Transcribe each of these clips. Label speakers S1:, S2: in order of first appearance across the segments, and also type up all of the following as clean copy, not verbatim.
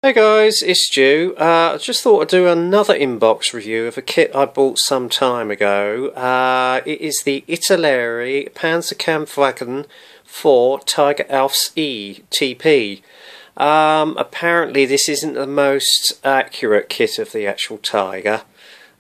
S1: Hey guys, it's Stu. I just thought I'd do another inbox review of a kit I bought some time ago. It is the Italeri Panzerkampfwagen 4 Tiger Ausf TP. Apparently this isn't the most accurate kit of the actual Tiger.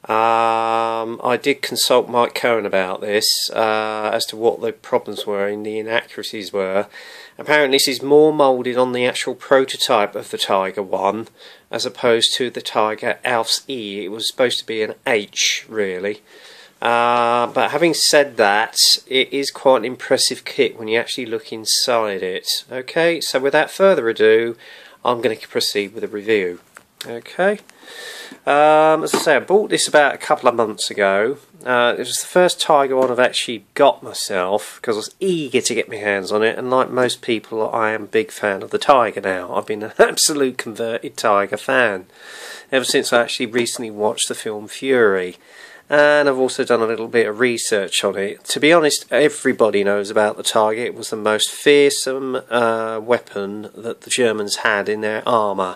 S1: I did consult Mike Cohen about this as to what the problems were and the inaccuracies were. Apparently this is more moulded on the actual prototype of the Tiger 1 as opposed to the Tiger Ausf. It was supposed to be an H really. But having said that, it is quite an impressive kit when you actually look inside it. Okay, so without further ado, I'm going to proceed with the review. Okay, as I say, I bought this about a couple of months ago. It was the first Tiger one I've actually got myself because I was eager to get my hands on it, and like most people, I am a big fan of the Tiger now. I've been an absolute converted Tiger fan ever since I actually recently watched the film Fury, and I've also done a little bit of research on it. To be honest, everybody knows about the Tiger. It was the most fearsome weapon that the Germans had in their armour.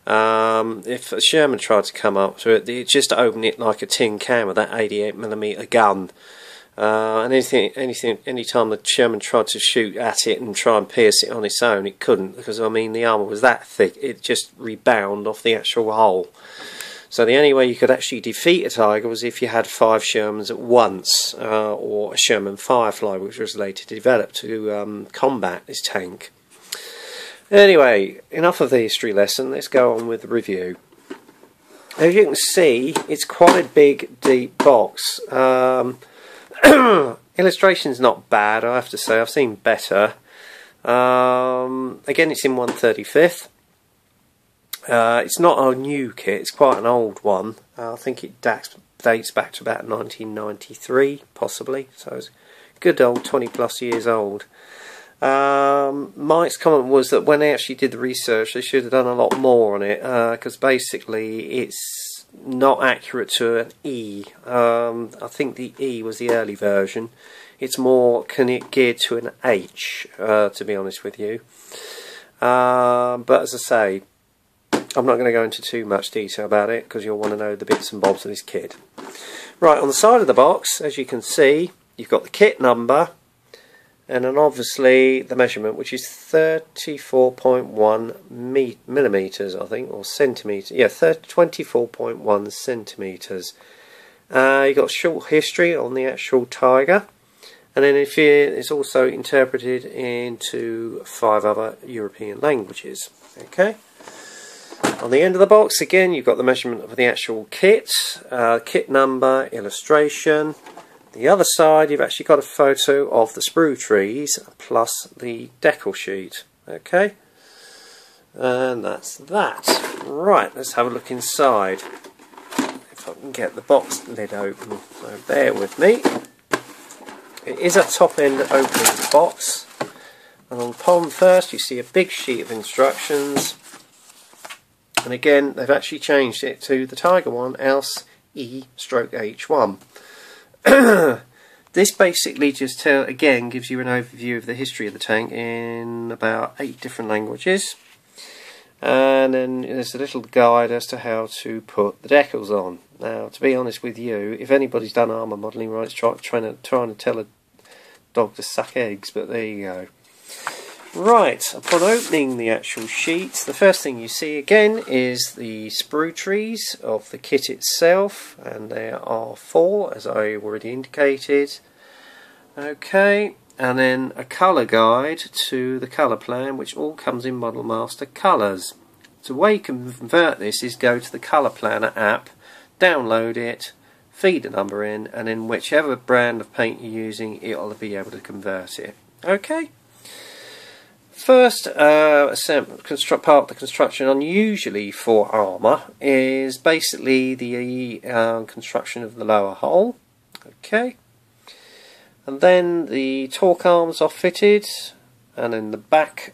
S1: If a Sherman tried to come up to it, they'd just open it like a tin can with that 88mm gun. And any time the Sherman tried to shoot at it and try and pierce it on its own, it couldn't, because I mean the armour was that thick, it just rebounded off the actual hull. So the only way you could actually defeat a Tiger was if you had 5 Shermans at once, or a Sherman Firefly, which was later developed to combat this tank. Anyway, enough of the history lesson, let's go on with the review. As you can see, it's quite a big, deep box. Illustration's not bad, I have to say, I've seen better. Again, it's in 1/35. It's not a new kit, it's quite an old one. I think it dates back to about 1993, possibly, so it's a good old 20 plus years old. Mike's comment was that when they actually did the research, they should have done a lot more on it, because basically it's not accurate to an E. I think the E was the early version. It's more geared to an H, to be honest with you. But as I say, I'm not going to go into too much detail about it, because you'll want to know the bits and bobs of this kit. Right, on the side of the box, as you can see, you've got the kit number, and then obviously the measurement, which is 34.1 millimeters, I think, or centimeters. Yeah, 24.1 centimeters. You've got short history on the actual Tiger, and then it's also interpreted into 5 other European languages. Okay. On the end of the box, again, you've got the measurement of the actual kit, kit number, illustration. The other side, you've actually got a photo of the sprue trees plus the decal sheet. Okay, and that's that. Right, let's have a look inside. If I can get the box lid open, so bear with me. It is a top-end opening box, and on the palm first, you see a big sheet of instructions. And again, they've actually changed it to the Tiger 1 Ausf E/H1. This basically just again gives you an overview of the history of the tank in about 8 different languages, and then there's a little guide as to how to put the decals on. Now, to be honest with you, if anybody's done armour modelling right, it's trying to tell a dog to suck eggs, but there you go. Right, upon opening the actual sheet, the first thing you see again is the sprue trees of the kit itself, and there are 4, as I already indicated. Okay, and then a colour guide to the colour plan, which all comes in Model Master colours. So the way you can convert this is go to the Colour Planner app, download it, feed the number in, and then whichever brand of paint you're using, it'll be able to convert it. Okay. First part of the construction, unusually for armour, is basically the construction of the lower hull. Okay, and then the torque arms are fitted, and then the back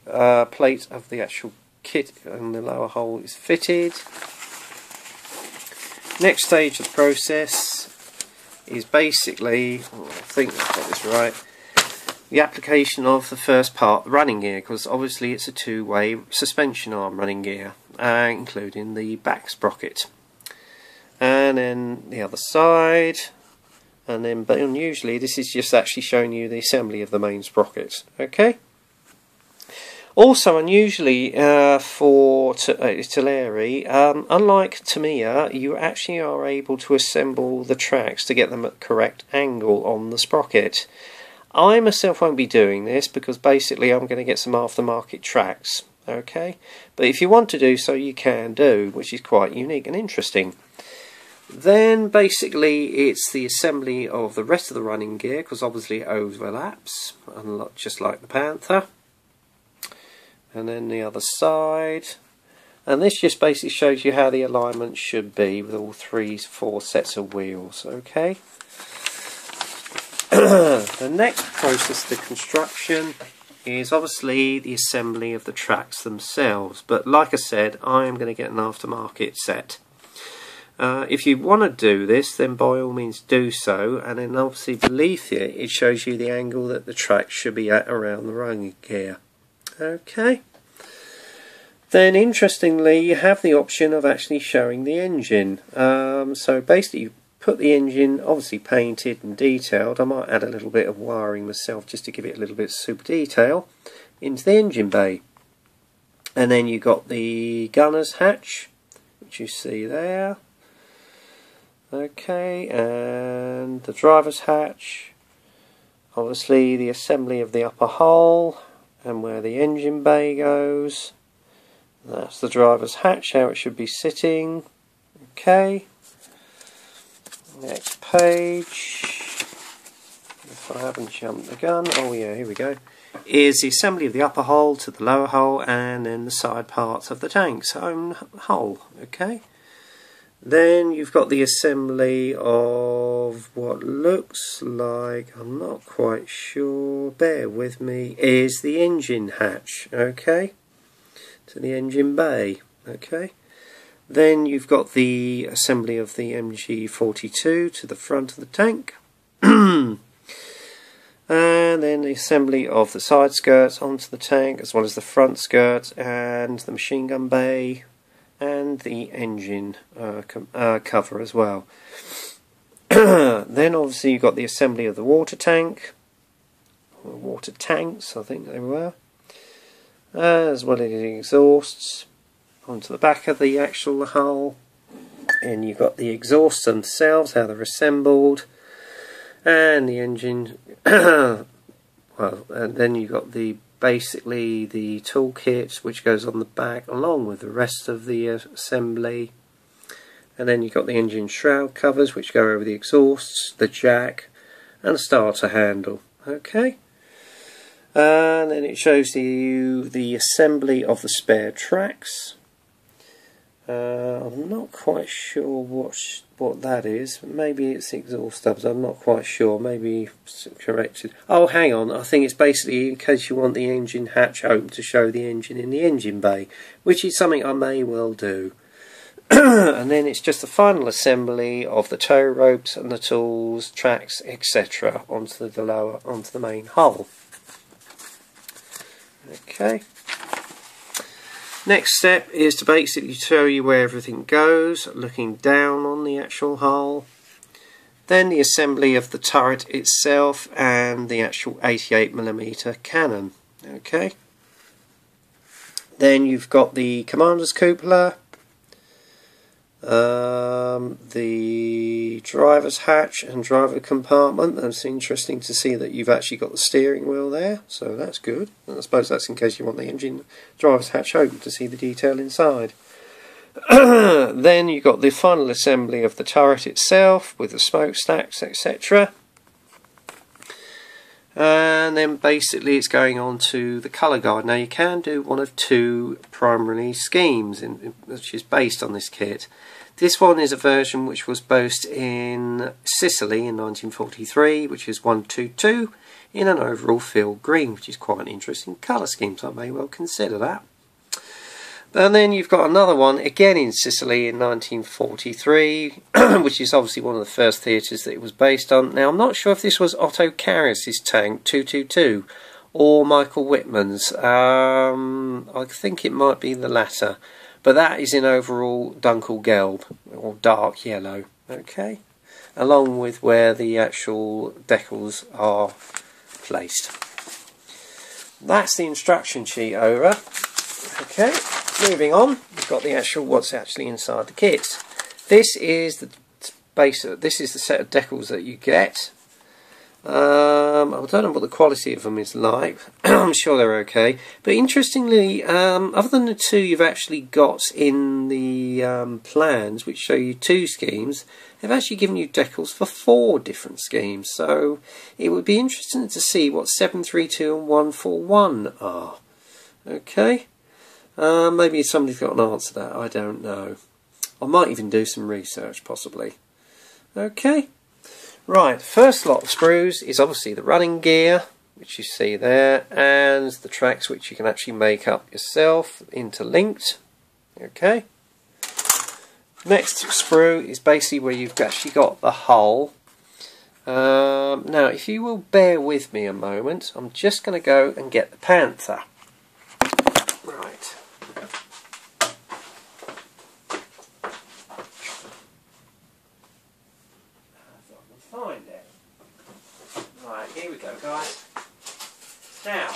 S1: plate of the actual kit and the lower hull is fitted. Next stage of the process is basically, I think I've got this right, the application of the first part, the running gear, because obviously it's a two-way suspension arm running gear. including the back sprocket. And then the other side, and then, but unusually this is just actually showing you the assembly of the main sprocket. Okay. Also unusually for Italeri, unlike Tamiya, you actually are able to assemble the tracks to get them at the correct angle on the sprocket. I myself won't be doing this because basically I'm going to get some aftermarket tracks. Okay, but if you want to do so, you can do, which is quite unique and interesting. Then basically it's the assembly of the rest of the running gear, because obviously it overlaps, just like the Panther. And then the other side, and this just basically shows you how the alignment should be with all 4 sets of wheels. Okay. The next process, the construction, is obviously the assembly of the tracks themselves, but like I said, I am going to get an aftermarket set. If you want to do this, then by all means do so, and then obviously beneath it shows you the angle that the track should be at around the running gear. Okay. Then interestingly, you have the option of actually showing the engine. So basically you put the engine, obviously painted and detailed. I might add a little bit of wiring myself just to give it a little bit of super detail, into the engine bay. And then you got the gunner's hatch, which you see there. Okay, and the driver's hatch. Obviously the assembly of the upper hull and where the engine bay goes. That's the driver's hatch, how it should be sitting. Okay. Next page. If I haven't jumped the gun. Oh yeah, here we go. Is the assembly of the upper hull to the lower hull, and then the side parts of the tank's own hull. Okay. Then you've got the assembly of what looks like, I'm not quite sure, bear with me, is the engine hatch. Okay. To the engine bay. Okay. Then you've got the assembly of the MG42 to the front of the tank. And then the assembly of the side skirts onto the tank, as well as the front skirts and the machine gun bay and the engine cover as well. Then obviously you've got the assembly of the water tank, or water tanks I think they were, as well as the exhausts onto the back of the actual hull. And you've got the exhausts themselves, how they're assembled, and the engine. Well, and then you've got the basically the toolkit which goes on the back along with the rest of the assembly. And then you've got the engine shroud covers which go over the exhausts, the jack and the starter handle. Okay. And then it shows you the assembly of the spare tracks. I'm not quite sure what that is. Maybe it's exhaust stubs. I'm not quite sure. Maybe it's corrected. Oh, hang on. I think it's basically in case you want the engine hatch open to show the engine in the engine bay, which is something I may well do. And then it's just the final assembly of the tow ropes and the tools, tracks, etc. onto the main hull. Okay. Next step is to basically show you where everything goes, looking down on the actual hull. Then the assembly of the turret itself and the actual 88mm cannon. Okay. Then you've got the commander's cupola, the driver's hatch and driver compartment. It's interesting to see that you've actually got the steering wheel there, so that's good. And I suppose that's in case you want the engine driver's hatch open to see the detail inside. Then you've got the final assembly of the turret itself with the smokestacks, etc. And then basically it's going on to the colour guide. Now you can do one of two primary schemes which is based on this kit. This one is a version which was based in Sicily in 1943, which is 122 in an overall field green, which is quite an interesting colour scheme, so I may well consider that. And then you've got another one again in Sicily in 1943, which is obviously one of the first theatres that it was based on. Now I'm not sure if this was Otto Carrius's tank 222 or Michael Whitman's. I think it might be the latter, but that is in overall Dunkelgelb, or dark yellow, okay, along with where the actual decals are placed. That's the instruction sheet over. Okay, moving on, we've got the actual what's actually inside the kit. This is the this is the set of decals that you get. I don't know what the quality of them is like. I'm sure they're okay. But interestingly, other than the two you've actually got in the plans, which show you 2 schemes, they've actually given you decals for 4 different schemes. So it would be interesting to see what 732 and 141 are. Okay. Maybe somebody's got an answer to that. I don't know. I might even do some research, possibly. Okay. Right, first lot of sprues is obviously the running gear, which you see there, and the tracks which you can actually make up yourself, interlinked. Okay. Next sprue is basically where you've actually got the hull. Now, if you will bear with me a moment, I'm just going to go and get the Panther. Right. Find it. Right, here we go, guys. Now,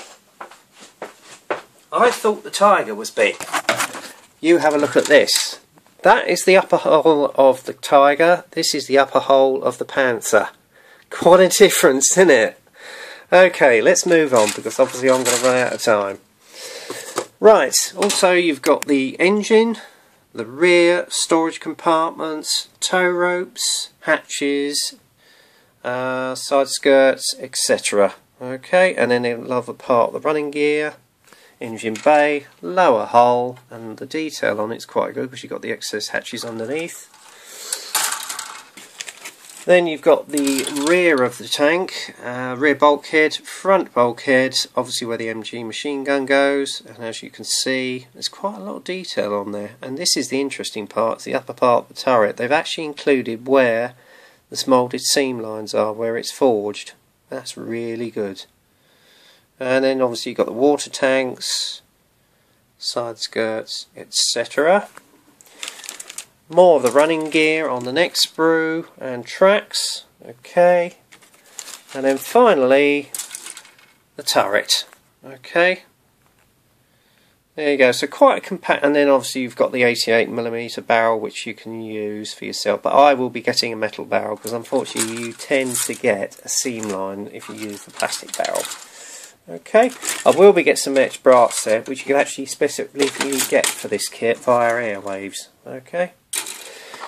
S1: I thought the Tiger was big. You have a look at this. That is the upper hull of the Tiger. This is the upper hull of the Panther. Quite a difference, isn't it? Okay, let's move on because obviously I'm going to run out of time. Right, also you've got the engine, the rear storage compartments, tow ropes, hatches, side skirts, etc. Okay, and then another part of the running gear, engine bay, lower hull, and the detail on it's quite good because you've got the excess hatches underneath. Then you've got the rear of the tank, rear bulkhead, front bulkhead, obviously where the MG machine gun goes, and as you can see there's quite a lot of detail on there, and this is the interesting part, the upper part of the turret. They've actually included where the moulded seam lines are, where it's forged. That's really good. And then obviously you've got the water tanks, side skirts, etc. More of the running gear on the next sprue and tracks. Okay. And then finally the turret. Okay. There you go, so quite a compact, and then obviously you've got the 88mm barrel which you can use for yourself, but I will be getting a metal barrel because unfortunately you tend to get a seam line if you use the plastic barrel. Okay, I will be getting some etched brass set which you can actually specifically get for this kit via Airwaves. Okay,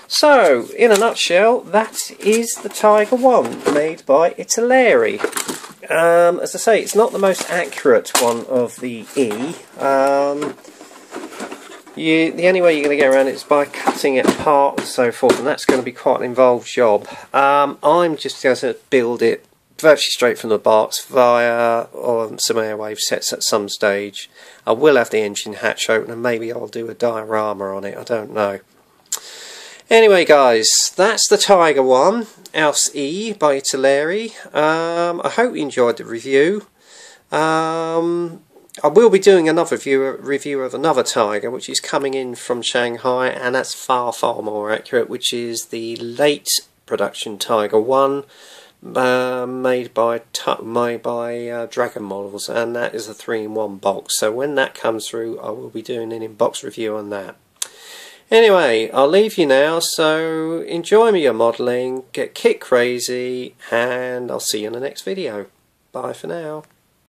S1: so in a nutshell that is the Tiger 1 made by Italeri. As I say, it's not the most accurate one of the E. The only way you're going to get around it is by cutting it apart and so forth, and that's going to be quite an involved job. I'm just going to build it virtually straight from the box via some Airwave sets at some stage. I will have the engine hatch open and maybe I'll do a diorama on it, I don't know. Anyway guys, that's the Tiger 1, Ausf by Italeri. I hope you enjoyed the review. I will be doing another review of another Tiger which is coming in from Shanghai, and that's far more accurate, which is the late production Tiger 1 made by Dragon Models, and that is a 3-in-1 box. So when that comes through I will be doing an in-box review on that. Anyway, I'll leave you now, so enjoy your modelling, get kit crazy, and I'll see you in the next video. Bye for now.